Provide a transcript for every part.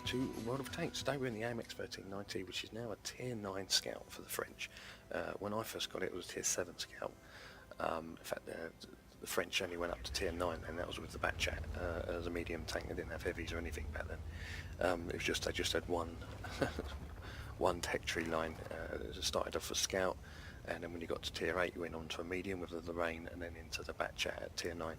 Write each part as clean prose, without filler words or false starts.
to World of Tanks. Today we're in the AMX 1390, which is now a tier 9 scout for the French. When I first got it, it was tier 7 scout. In fact, the French only went up to tier 9, and that was with the Batchat as a medium tank. They didn't have heavies or anything back then. It was just they just had one one tech tree line. It started off as scout, and then when you got to tier 8 you went on to a medium with the Lorraine, and then into the Batchat at tier 9,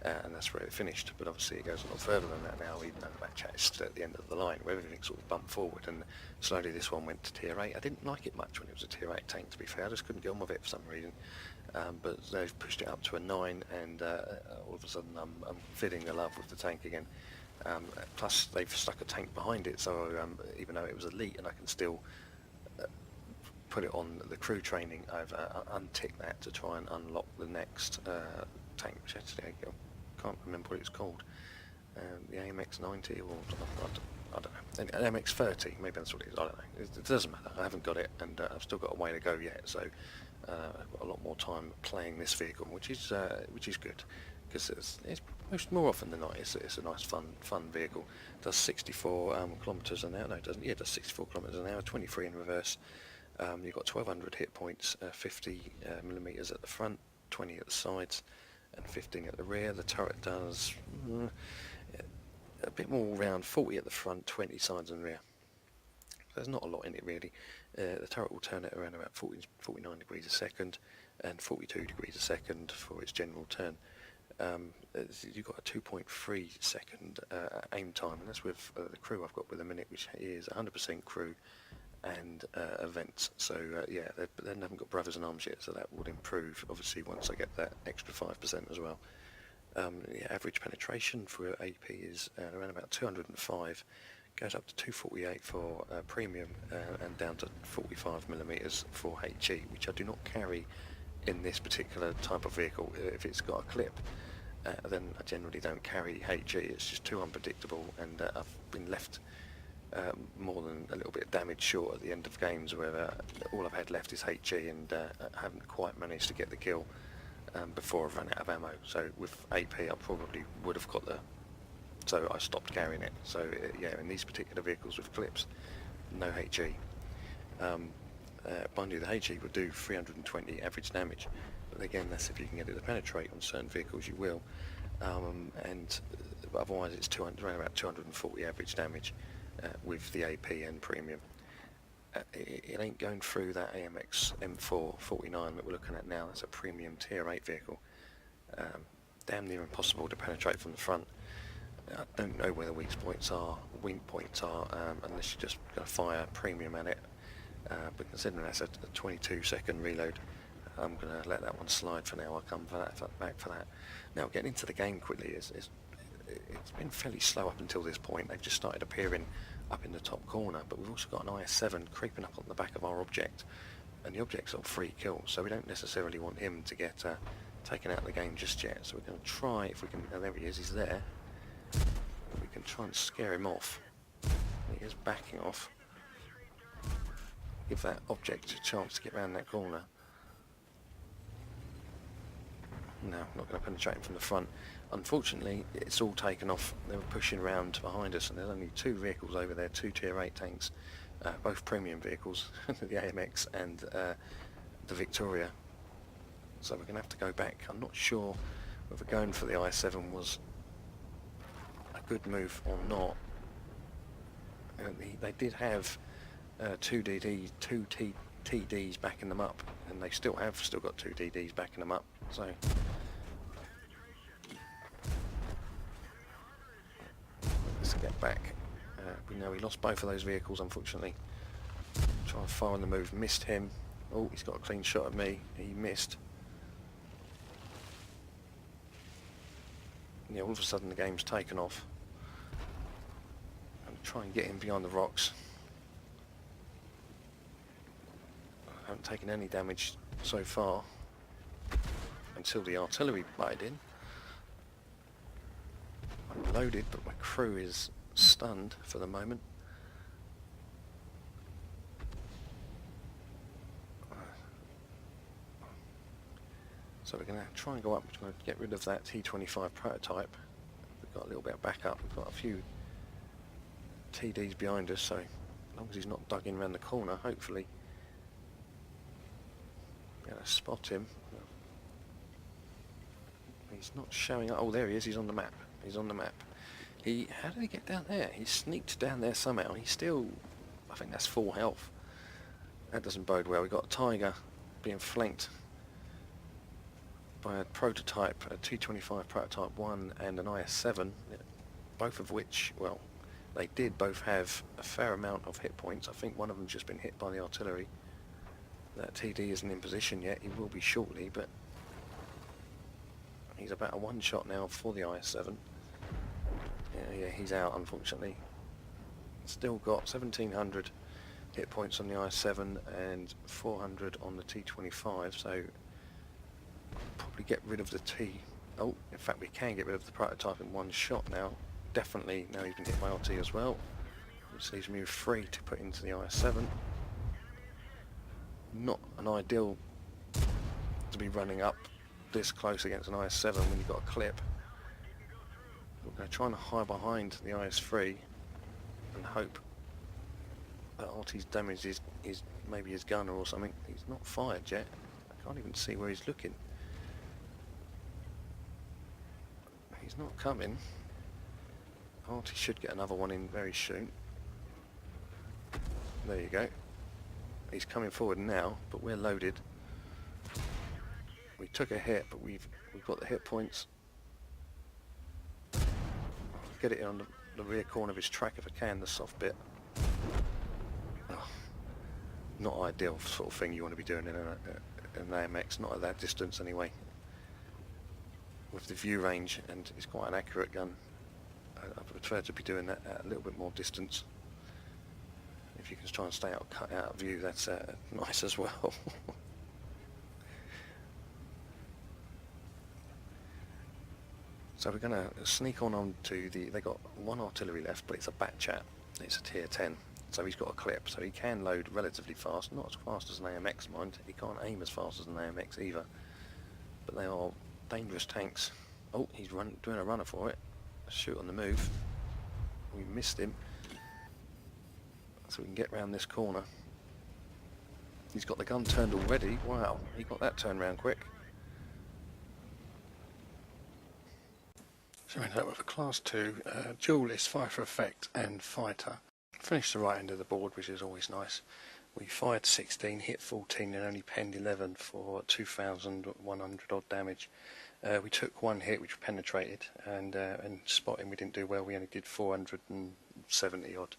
and that's where it finished. But obviously it goes a lot further than that now, even though the Batchat is still at the end of the line, where everything sort of bumped forward, and slowly this one went to tier 8. I didn't like it much when it was a tier 8 tank, to be fair. I just couldn't get on with it for some reason, but they've pushed it up to a 9, and all of a sudden I'm feeling the love with the tank again. Plus they've stuck a tank behind it, so even though it was elite and I can still put it on the crew training, I've unticked that to try and unlock the next tank, which actually I can't remember what it's called. The AMX 90 or I don't know, an AMX 30, maybe that's what it is, I don't know. It doesn't matter, I haven't got it, and I've still got a way to go yet, so I've got a lot more time playing this vehicle, which is good, because it's more often than not it's a nice fun vehicle. It does 64 kilometers an hour. No, it doesn't. Yeah, it does 64 kilometers an hour, 23 in reverse. You've got 1200 hit points, 50 millimeters at the front, 20 at the sides, and 15 at the rear. The turret does a bit more, around 40 at the front, 20 sides and rear. There's not a lot in it really. The turret will turn it around about 49 degrees a second and 42 degrees a second for its general turn. You've got a 2.3 second aim time, and that's with the crew I've got with a minute, which is 100% crew and events. So yeah, they haven't got brothers in arms yet, so that would improve obviously once I get that extra 5% as well. The average penetration for AP is around about 205, goes up to 248 for premium, and down to 45 millimeters for HE, which I do not carry in this particular type of vehicle. If it's got a clip, then I generally don't carry HE. It's just too unpredictable, and I've been left more than a little bit damage short at the end of games where all I've had left is HE, and I haven't quite managed to get the kill before I've run out of ammo. So with AP I probably would have got so I stopped carrying it. So yeah, in these particular vehicles with clips, no HE. Mind you, the HE would do 320 average damage, but again, that's if you can get it to penetrate. On certain vehicles you will, and otherwise it's around about 240 average damage with the AP and premium. It ain't going through that AMX M4 49 that we're looking at now. That's a premium tier 8 vehicle. Damn near impossible to penetrate from the front. I don't know where the weak points are unless you're just going to fire premium at it. But considering that's a 22-second reload, I'm going to let that one slide for now. I'll come back for that. Now, getting into the game quickly, it's been fairly slow up until this point. They've just started appearing up in the top corner, but we've also got an IS-7 creeping up on the back of our object, and the object's on 3 kills, so we don't necessarily want him to get taken out of the game just yet. So we're going to try, if we can, oh, there he is, he's there. We can try and scare him off. He is backing off. Give that object a chance to get around that corner. No, not going to penetrate him from the front. Unfortunately, it's all taken off. They were pushing around behind us, and there's only 2 vehicles over there, 2 tier 8 tanks, both premium vehicles, the AMX and the Victoria. So we're going to have to go back. I'm not sure whether going for the I-7 was a good move or not. They did have 2 TDs backing them up, and they still got 2 DDs backing them up. So let's get back. We know he lost both of those vehicles, unfortunately. Try and fire on the move, missed him. Oh, he's got a clean shot at me. He missed. Yeah, all of a sudden the game's taken off. I'm trying to get him behind the rocks. I haven't taken any damage so far until the artillery butted in. I'm loaded, but my crew is stunned for the moment. So we're going to try and go up, we're going to get rid of that T25 prototype. We've got a little bit of backup, we've got a few TD's behind us, so as long as he's not dug in around the corner, hopefully be able to spot him. He's not showing up. Oh, there he is. He's on the map. He's on the map. How did he get down there? He sneaked down there somehow. He's still, I think that's full health. That doesn't bode well. We've got a Tiger being flanked by a prototype, a T25 prototype 1 and an IS-7, both of which, well, they did both have a fair amount of hit points. I think one of them's just been hit by the artillery. That TD isn't in position yet. He will be shortly, but he's about a one shot now for the IS-7. Yeah, he's out, unfortunately. Still got 1,700 hit points on the IS-7 and 400 on the T25, so probably get rid of the T. Oh, in fact we can get rid of the prototype in one shot now. Definitely, now he's been hit by RT as well. Which leaves me with 3 to put into the IS-7. Not an ideal to be running up this close against an IS-7 when you've got a clip. We're going to try and hide behind the IS-3 and hope that RT's damaged his maybe his gunner or something. He's not fired yet. I can't even see where he's looking. He's not coming. RT should get another one in very soon. There you go. He's coming forward now, but we're loaded. We took a hit, but we've got the hit points. Get it on the rear corner of his track if I can, the soft bit. Oh, not ideal sort of thing you want to be doing in an AMX, not at that distance anyway. With the view range, and it's quite an accurate gun. I prefer to be doing that at a little bit more distance. If you can try and stay out of view, that's nice as well. So we're going to sneak on to they got one artillery left, but it's a bat chat. It's a tier 10, so he's got a clip, so he can load relatively fast. Not as fast as an AMX, mind. He can't aim as fast as an AMX either. But they are dangerous tanks. Oh, he's doing a runner for it. Shoot on the move. We missed him. So we can get round this corner. He's got the gun turned already. Wow, he got that turned round quick. So we ended up with a class 2 duelist, fire for effect and fighter. Finished the right end of the board, which is always nice. We fired 16, hit 14 and only penned 11 for 2,100 odd damage. We took one hit which penetrated, and spotting we didn't do well. We only did 470 odd.